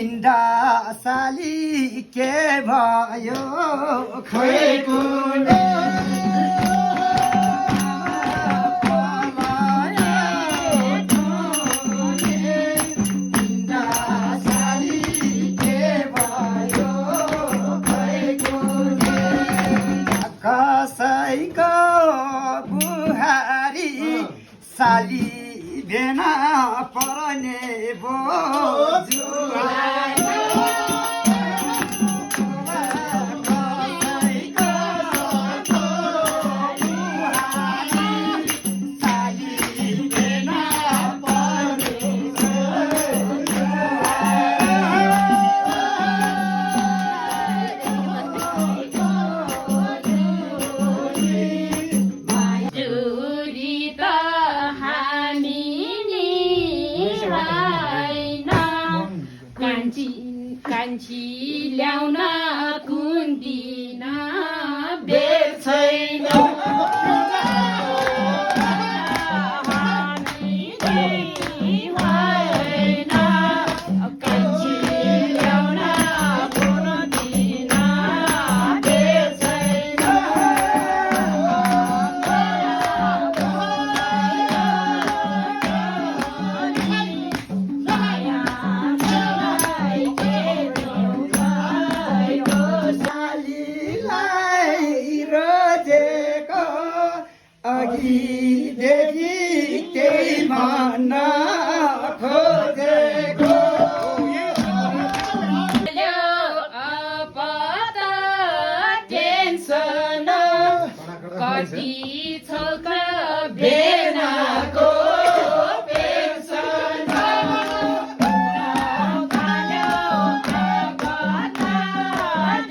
पिण्डा साली के भयो खै कुने कसैको बुहारी साली भेना पर्ने बोजू कान्छी ल्याउन कुन दिन बेर छैन कान्छी ल्याउन कुन दिन बेर छैन अघिदेखि केही भन्न खोजेको टेन्सन कति छ बेनाको पेन्सन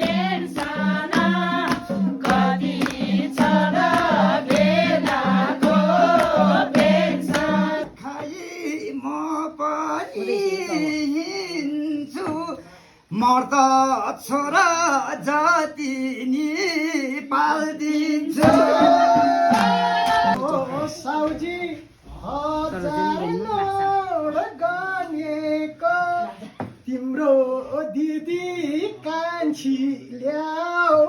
टेन्सन कति छ मर्द छोरा जति नि पाल्दिन्छु साउजी हजार गनेको तिम्रो दिदी कान्छी ल्याऊ